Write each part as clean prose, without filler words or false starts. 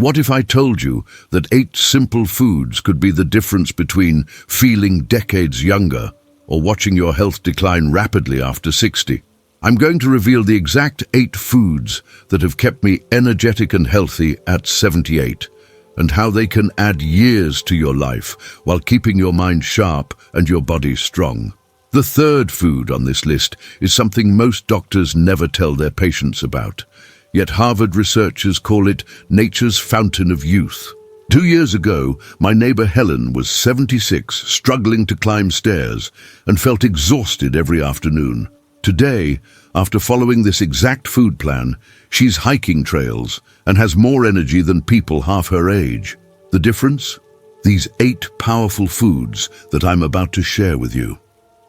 What if I told you that 8 simple foods could be the difference between feeling decades younger or watching your health decline rapidly after 60? I'm going to reveal the exact 8 foods that have kept me energetic and healthy at 78, and how they can add years to your life while keeping your mind sharp and your body strong. The third food on this list is something most doctors never tell their patients about. Yet Harvard researchers call it nature's fountain of youth. 2 years ago, my neighbor Helen was 76, struggling to climb stairs, and felt exhausted every afternoon. Today, after following this exact food plan, she's hiking trails and has more energy than people half her age. The difference? These 8 powerful foods that I'm about to share with you.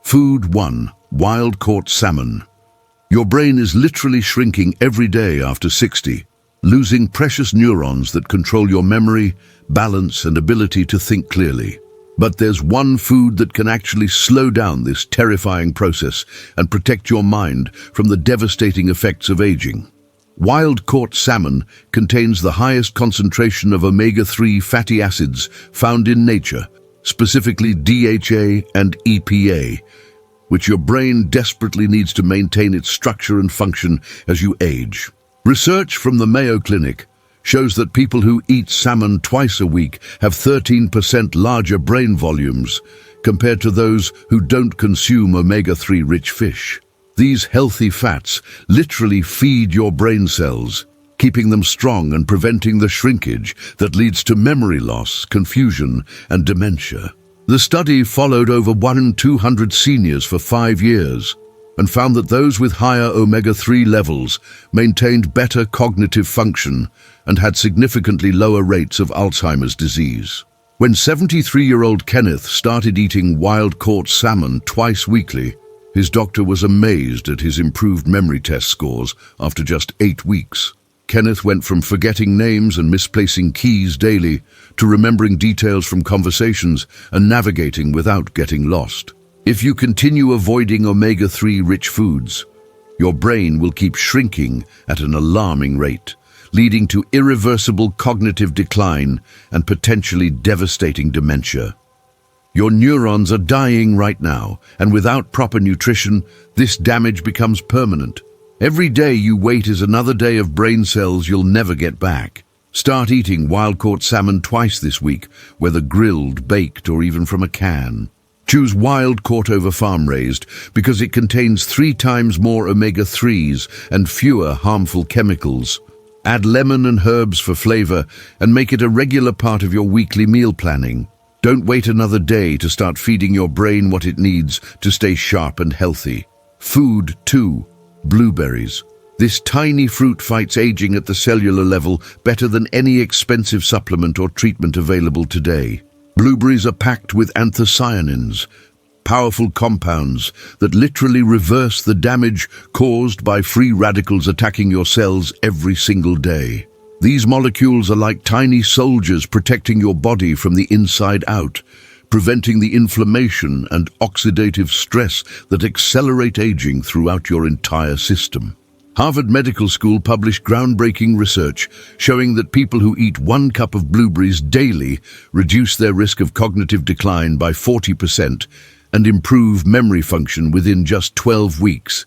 Food 1. Wild-caught salmon. Your brain is literally shrinking every day after 60, losing precious neurons that control your memory, balance, and ability to think clearly. But there's one food that can actually slow down this terrifying process and protect your mind from the devastating effects of aging. Wild-caught salmon contains the highest concentration of omega-3 fatty acids found in nature, specifically DHA and EPA, which your brain desperately needs to maintain its structure and function as you age. Research from the Mayo Clinic shows that people who eat salmon twice a week have 13% larger brain volumes compared to those who don't consume omega-3 rich fish. These healthy fats literally feed your brain cells, keeping them strong and preventing the shrinkage that leads to memory loss, confusion, and dementia. The study followed over 1,200 seniors for 5 years and found that those with higher omega-3 levels maintained better cognitive function and had significantly lower rates of Alzheimer's disease. When 73-year-old Kenneth started eating wild-caught salmon twice weekly, his doctor was amazed at his improved memory test scores after just 8 weeks. Kenneth went from forgetting names and misplacing keys daily to remembering details from conversations and navigating without getting lost. If you continue avoiding omega-3 rich foods, your brain will keep shrinking at an alarming rate, leading to irreversible cognitive decline and potentially devastating dementia. Your neurons are dying right now, and without proper nutrition, this damage becomes permanent. Every day you wait is another day of brain cells you'll never get back. Start eating wild-caught salmon twice this week, whether grilled, baked, or even from a can. Choose wild-caught over farm-raised because it contains 3 times more omega-3s and fewer harmful chemicals. Add lemon and herbs for flavor and make it a regular part of your weekly meal planning. Don't wait another day to start feeding your brain what it needs to stay sharp and healthy. Food 2. Blueberries. This tiny fruit fights aging at the cellular level better than any expensive supplement or treatment available today. Blueberries are packed with anthocyanins, powerful compounds that literally reverse the damage caused by free radicals attacking your cells every single day. These molecules are like tiny soldiers protecting your body from the inside out, preventing the inflammation and oxidative stress that accelerate aging throughout your entire system. Harvard Medical School published groundbreaking research showing that people who eat 1 cup of blueberries daily reduce their risk of cognitive decline by 40% and improve memory function within just 12 weeks.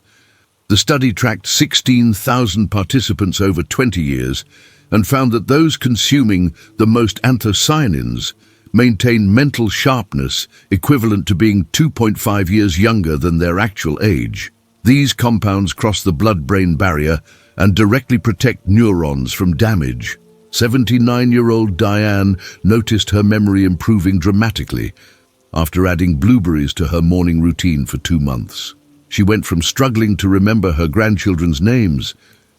The study tracked 16,000 participants over 20 years and found that those consuming the most anthocyanins maintain mental sharpness equivalent to being 2.5 years younger than their actual age. These compounds cross the blood-brain barrier and directly protect neurons from damage. 79-year-old Diane noticed her memory improving dramatically after adding blueberries to her morning routine for 2 months. She went from struggling to remember her grandchildren's names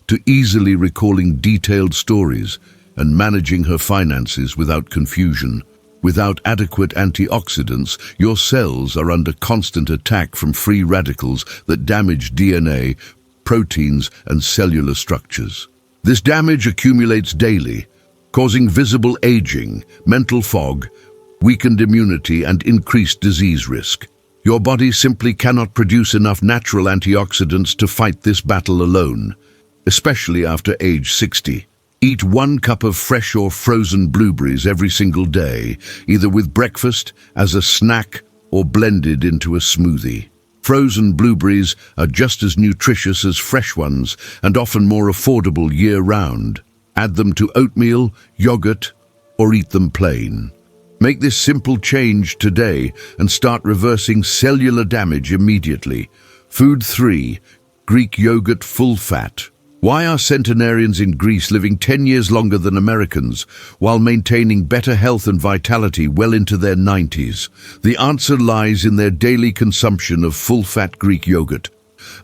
to easily recalling detailed stories and managing her finances without confusion. Without adequate antioxidants, your cells are under constant attack from free radicals that damage DNA, proteins, and cellular structures. This damage accumulates daily, causing visible aging, mental fog, weakened immunity, and increased disease risk. Your body simply cannot produce enough natural antioxidants to fight this battle alone, especially after age 60. Eat 1 cup of fresh or frozen blueberries every single day, either with breakfast, as a snack, or blended into a smoothie. Frozen blueberries are just as nutritious as fresh ones and often more affordable year-round. Add them to oatmeal, yogurt, or eat them plain. Make this simple change today and start reversing cellular damage immediately. Food 3. Greek yogurt full fat. Why are centenarians in Greece living 10 years longer than Americans while maintaining better health and vitality well into their 90s? The answer lies in their daily consumption of full-fat Greek yogurt,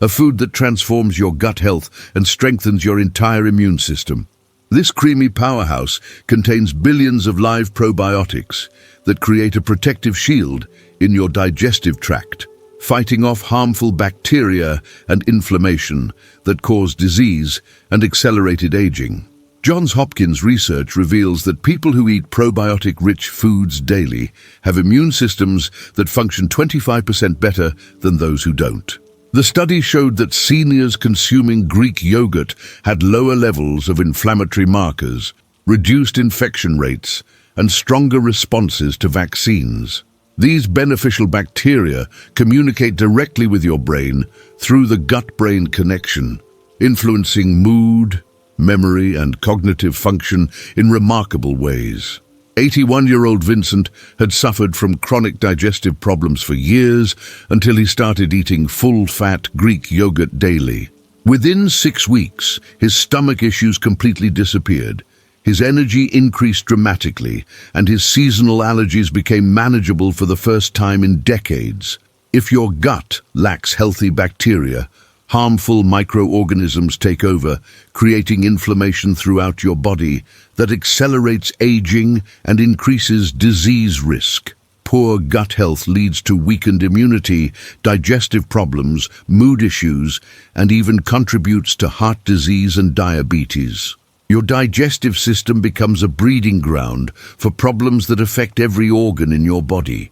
a food that transforms your gut health and strengthens your entire immune system. This creamy powerhouse contains billions of live probiotics that create a protective shield in your digestive tract, fighting off harmful bacteria and inflammation that cause disease and accelerated aging. Johns Hopkins research reveals that people who eat probiotic-rich foods daily have immune systems that function 25% better than those who don't. The study showed that seniors consuming Greek yogurt had lower levels of inflammatory markers, reduced infection rates, and stronger responses to vaccines. These beneficial bacteria communicate directly with your brain through the gut-brain connection, influencing mood, memory, and cognitive function in remarkable ways. 81-year-old Vincent had suffered from chronic digestive problems for years until he started eating full-fat Greek yogurt daily. Within 6 weeks, his stomach issues completely disappeared. His energy increased dramatically, and his seasonal allergies became manageable for the first time in decades. If your gut lacks healthy bacteria, harmful microorganisms take over, creating inflammation throughout your body that accelerates aging and increases disease risk. Poor gut health leads to weakened immunity, digestive problems, mood issues, and even contributes to heart disease and diabetes. Your digestive system becomes a breeding ground for problems that affect every organ in your body.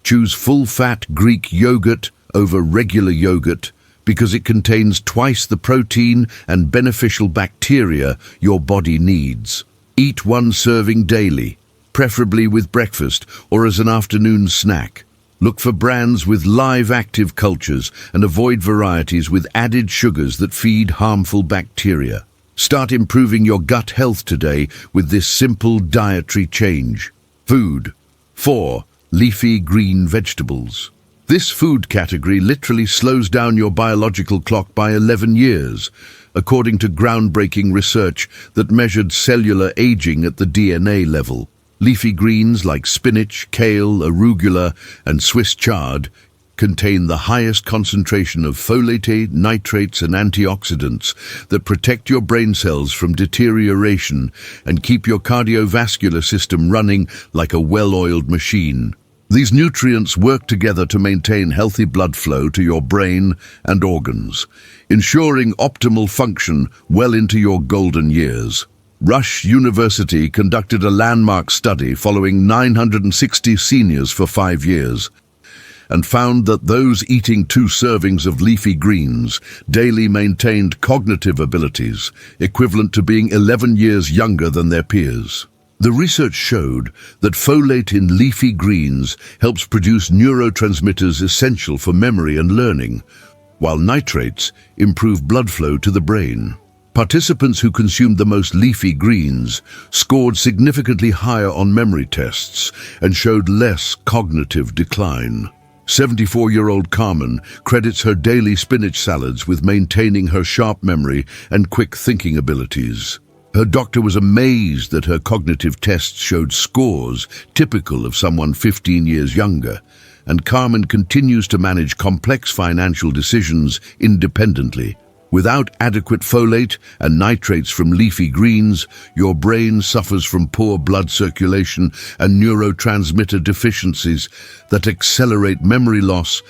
Choose full-fat Greek yogurt over regular yogurt because it contains twice the protein and beneficial bacteria your body needs. Eat 1 serving daily, preferably with breakfast or as an afternoon snack. Look for brands with live active cultures and avoid varieties with added sugars that feed harmful bacteria. Start improving your gut health today with this simple dietary change. Food 4. Leafy green vegetables. This food category literally slows down your biological clock by 11 years, according to groundbreaking research that measured cellular aging at the DNA level. Leafy greens like spinach, kale, arugula, and Swiss chard contain the highest concentration of folate, nitrates, and antioxidants that protect your brain cells from deterioration and keep your cardiovascular system running like a well-oiled machine. These nutrients work together to maintain healthy blood flow to your brain and organs, ensuring optimal function well into your golden years. Rush University conducted a landmark study following 960 seniors for 5 years, and found that those eating 2 servings of leafy greens daily maintained cognitive abilities equivalent to being 11 years younger than their peers. The research showed that folate in leafy greens helps produce neurotransmitters essential for memory and learning, while nitrates improve blood flow to the brain. Participants who consumed the most leafy greens scored significantly higher on memory tests and showed less cognitive decline. 74-year-old Carmen credits her daily spinach salads with maintaining her sharp memory and quick thinking abilities. Her doctor was amazed that her cognitive tests showed scores typical of someone 15 years younger, and Carmen continues to manage complex financial decisions independently. Without adequate folate and nitrates from leafy greens, your brain suffers from poor blood circulation and neurotransmitter deficiencies that accelerate memory loss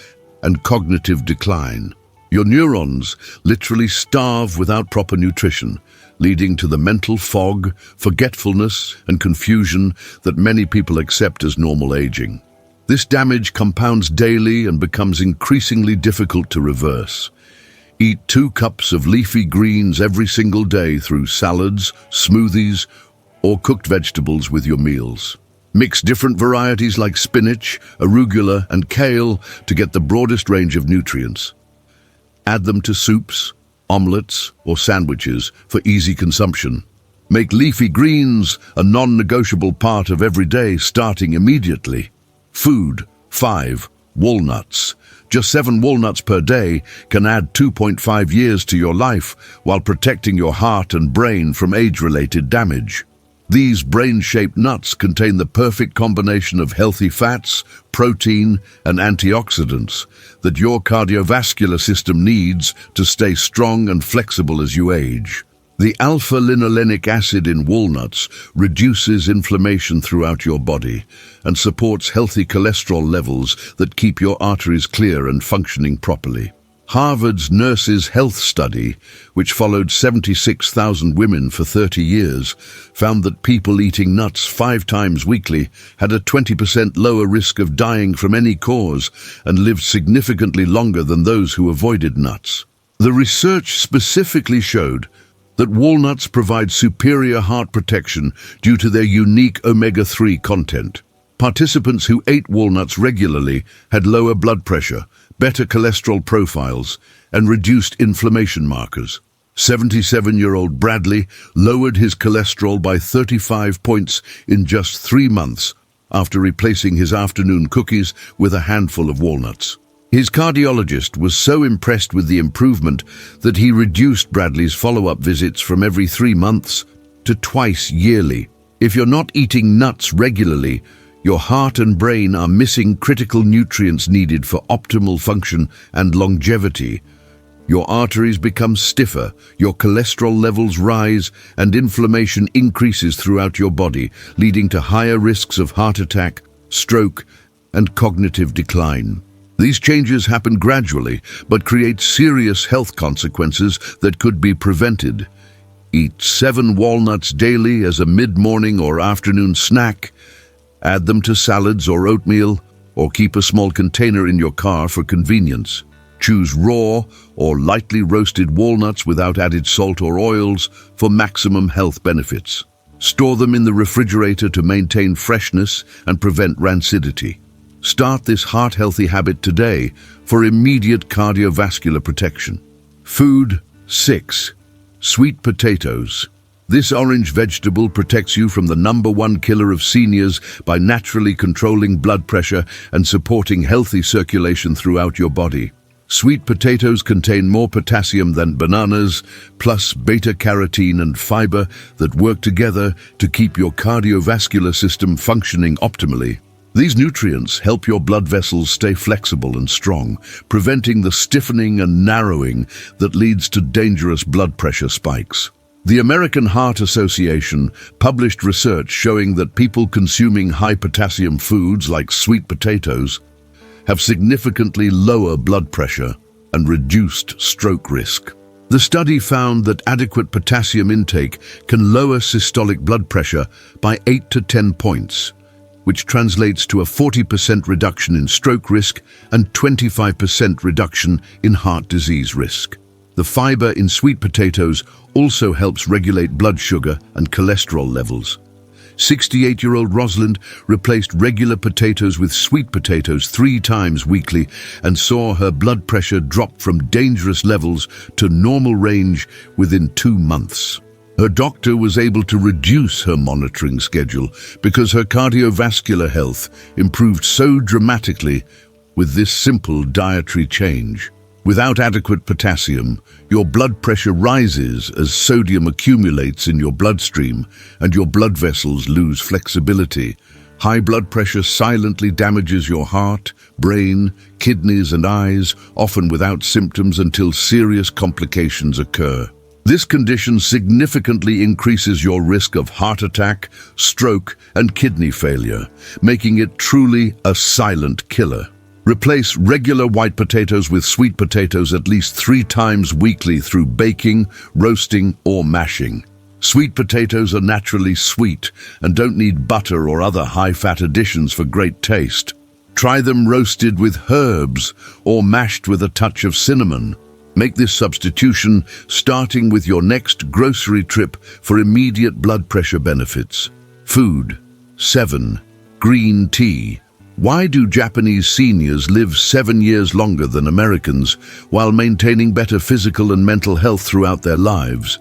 and cognitive decline. Your neurons literally starve without proper nutrition, leading to the mental fog, forgetfulness, and confusion that many people accept as normal aging. This damage compounds daily and becomes increasingly difficult to reverse. Eat 2 cups of leafy greens every single day through salads, smoothies, or cooked vegetables with your meals. Mix different varieties like spinach, arugula, and kale to get the broadest range of nutrients. Add them to soups, omelets, or sandwiches for easy consumption. Make leafy greens a non-negotiable part of every day, starting immediately. Food. 5. Walnuts. Just 7 walnuts per day can add 2.5 years to your life while protecting your heart and brain from age-related damage. These brain-shaped nuts contain the perfect combination of healthy fats, protein, and antioxidants that your cardiovascular system needs to stay strong and flexible as you age. The alpha-linolenic acid in walnuts reduces inflammation throughout your body and supports healthy cholesterol levels that keep your arteries clear and functioning properly. Harvard's Nurses' Health Study, which followed 76,000 women for 30 years, found that people eating nuts 5 times weekly had a 20% lower risk of dying from any cause and lived significantly longer than those who avoided nuts. The research specifically showed that walnuts provide superior heart protection due to their unique omega-3 content. Participants who ate walnuts regularly had lower blood pressure, better cholesterol profiles, and reduced inflammation markers. 77-year-old Bradley lowered his cholesterol by 35 points in just 3 months after replacing his afternoon cookies with a handful of walnuts. His cardiologist was so impressed with the improvement that he reduced Bradley's follow-up visits from every 3 months to twice yearly. If you're not eating nuts regularly, your heart and brain are missing critical nutrients needed for optimal function and longevity. Your arteries become stiffer, your cholesterol levels rise, and inflammation increases throughout your body, leading to higher risks of heart attack, stroke, and cognitive decline. These changes happen gradually, but create serious health consequences that could be prevented. Eat 7 walnuts daily as a mid-morning or afternoon snack. Add them to salads or oatmeal, or keep a small container in your car for convenience. Choose raw or lightly roasted walnuts without added salt or oils for maximum health benefits. Store them in the refrigerator to maintain freshness and prevent rancidity. Start this heart-healthy habit today for immediate cardiovascular protection. Food. 6. Sweet potatoes. This orange vegetable protects you from the #1 killer of seniors by naturally controlling blood pressure and supporting healthy circulation throughout your body. Sweet potatoes contain more potassium than bananas, plus beta-carotene and fiber that work together to keep your cardiovascular system functioning optimally. These nutrients help your blood vessels stay flexible and strong, preventing the stiffening and narrowing that leads to dangerous blood pressure spikes. The American Heart Association published research showing that people consuming high-potassium foods like sweet potatoes have significantly lower blood pressure and reduced stroke risk. The study found that adequate potassium intake can lower systolic blood pressure by 8 to 10 points, which translates to a 40% reduction in stroke risk and 25% reduction in heart disease risk. The fiber in sweet potatoes also helps regulate blood sugar and cholesterol levels. 68-year-old Rosalind replaced regular potatoes with sweet potatoes 3 times weekly and saw her blood pressure drop from dangerous levels to normal range within 2 months. Her doctor was able to reduce her monitoring schedule because her cardiovascular health improved so dramatically with this simple dietary change. Without adequate potassium, your blood pressure rises as sodium accumulates in your bloodstream and your blood vessels lose flexibility. High blood pressure silently damages your heart, brain, kidneys, and eyes, often without symptoms until serious complications occur. This condition significantly increases your risk of heart attack, stroke, and kidney failure, making it truly a silent killer. Replace regular white potatoes with sweet potatoes at least 3 times weekly through baking, roasting, or mashing. Sweet potatoes are naturally sweet and don't need butter or other high-fat additions for great taste. Try them roasted with herbs or mashed with a touch of cinnamon. Make this substitution starting with your next grocery trip for immediate blood pressure benefits. Food. 7. Green tea. Why do Japanese seniors live 7 years longer than Americans while maintaining better physical and mental health throughout their lives?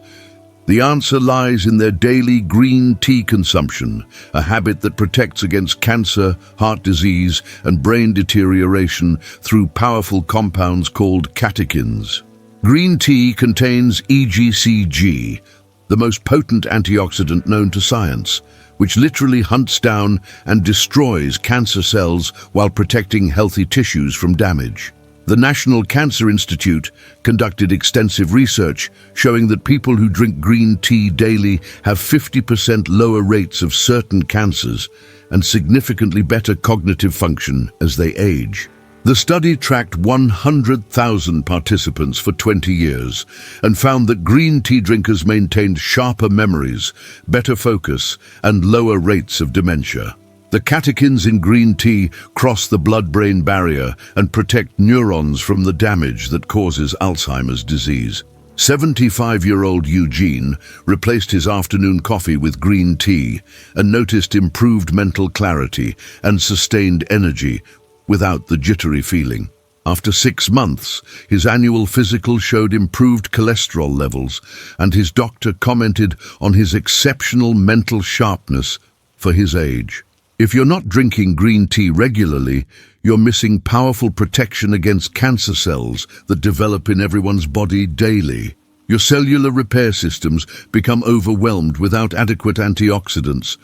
The answer lies in their daily green tea consumption, a habit that protects against cancer, heart disease, and brain deterioration through powerful compounds called catechins. Green tea contains EGCG, the most potent antioxidant known to science, which literally hunts down and destroys cancer cells while protecting healthy tissues from damage. The National Cancer Institute conducted extensive research showing that people who drink green tea daily have 50% lower rates of certain cancers and significantly better cognitive function as they age. The study tracked 100,000 participants for 20 years and found that green tea drinkers maintained sharper memories, better focus, and lower rates of dementia. The catechins in green tea cross the blood-brain barrier and protect neurons from the damage that causes Alzheimer's disease. 75-year-old Eugene replaced his afternoon coffee with green tea and noticed improved mental clarity and sustained energy without the jittery feeling. After 6 months, his annual physical showed improved cholesterol levels, and his doctor commented on his exceptional mental sharpness for his age. If you're not drinking green tea regularly, you're missing powerful protection against cancer cells that develop in everyone's body daily. Your cellular repair systems become overwhelmed without adequate antioxidants,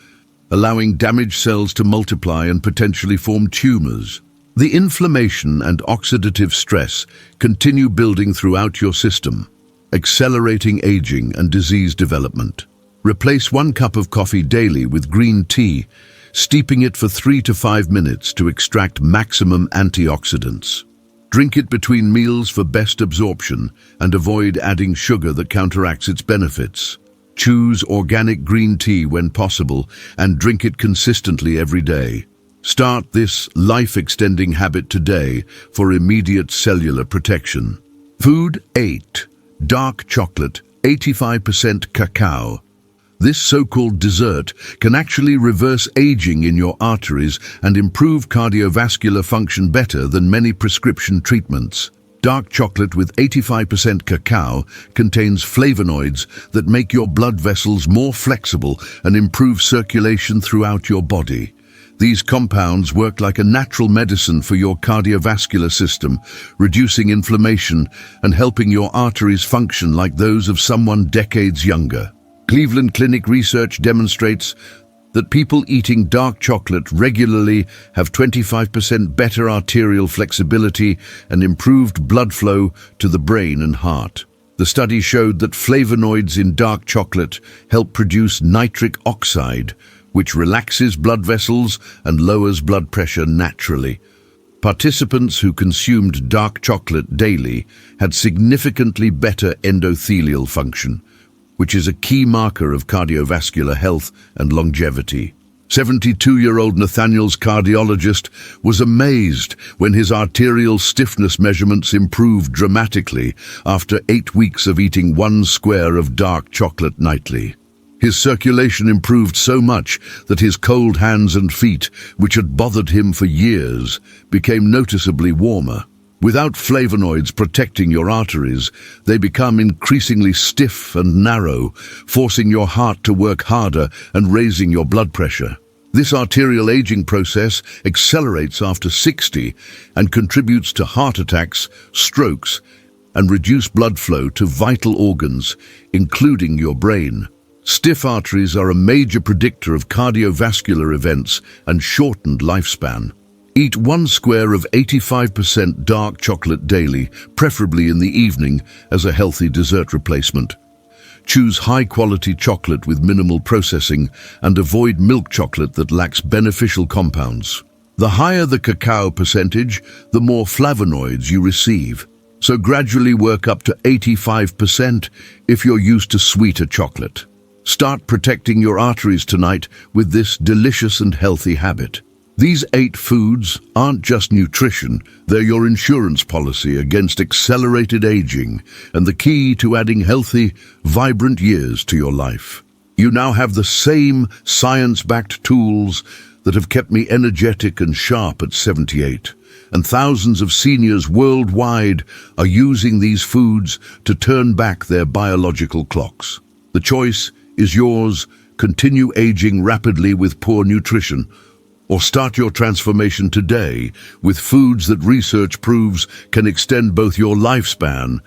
allowing damaged cells to multiply and potentially form tumors. The inflammation and oxidative stress continue building throughout your system, accelerating aging and disease development. Replace 1 cup of coffee daily with green tea, steeping it for 3 to 5 minutes to extract maximum antioxidants. Drink it between meals for best absorption and avoid adding sugar that counteracts its benefits. Choose organic green tea when possible and drink it consistently every day. Start this life-extending habit today for immediate cellular protection. Food. 8. Dark chocolate, 85% cacao. This so-called dessert can actually reverse aging in your arteries and improve cardiovascular function better than many prescription treatments. Dark chocolate with 85% cacao contains flavonoids that make your blood vessels more flexible and improve circulation throughout your body. These compounds work like a natural medicine for your cardiovascular system, reducing inflammation and helping your arteries function like those of someone decades younger. Cleveland Clinic research demonstrates that people eating dark chocolate regularly have 25% better arterial flexibility and improved blood flow to the brain and heart. The study showed that flavonoids in dark chocolate help produce nitric oxide, which relaxes blood vessels and lowers blood pressure naturally. Participants who consumed dark chocolate daily had significantly better endothelial function, which is a key marker of cardiovascular health and longevity. 72-year-old Nathaniel's cardiologist was amazed when his arterial stiffness measurements improved dramatically after 8 weeks of eating 1 square of dark chocolate nightly. His circulation improved so much that his cold hands and feet, which had bothered him for years, became noticeably warmer. Without flavonoids protecting your arteries, they become increasingly stiff and narrow, forcing your heart to work harder and raising your blood pressure. This arterial aging process accelerates after 60 and contributes to heart attacks, strokes, and reduced blood flow to vital organs, including your brain. Stiff arteries are a major predictor of cardiovascular events and shortened lifespan. Eat 1 square of 85% dark chocolate daily, preferably in the evening, as a healthy dessert replacement. Choose high-quality chocolate with minimal processing and avoid milk chocolate that lacks beneficial compounds. The higher the cacao percentage, the more flavonoids you receive. So gradually work up to 85% if you're used to sweeter chocolate. Start protecting your arteries tonight with this delicious and healthy habit. These 8 foods aren't just nutrition, they're your insurance policy against accelerated aging and the key to adding healthy, vibrant years to your life. You now have the same science-backed tools that have kept me energetic and sharp at 78, and thousands of seniors worldwide are using these foods to turn back their biological clocks. The choice is yours: continue aging rapidly with poor nutrition, or start your transformation today with foods that research proves can extend both your lifespan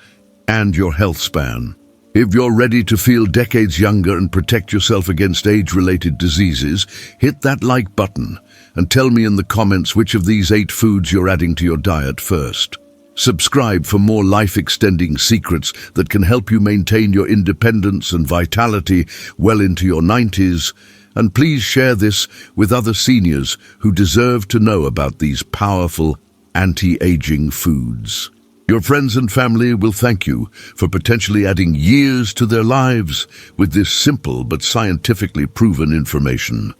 and your health span. If you're ready to feel decades younger and protect yourself against age-related diseases, hit that like button and tell me in the comments which of these 8 foods you're adding to your diet first. Subscribe for more life-extending secrets that can help you maintain your independence and vitality well into your 90s. And please share this with other seniors who deserve to know about these powerful anti-aging foods. Your friends and family will thank you for potentially adding years to their lives with this simple but scientifically proven information.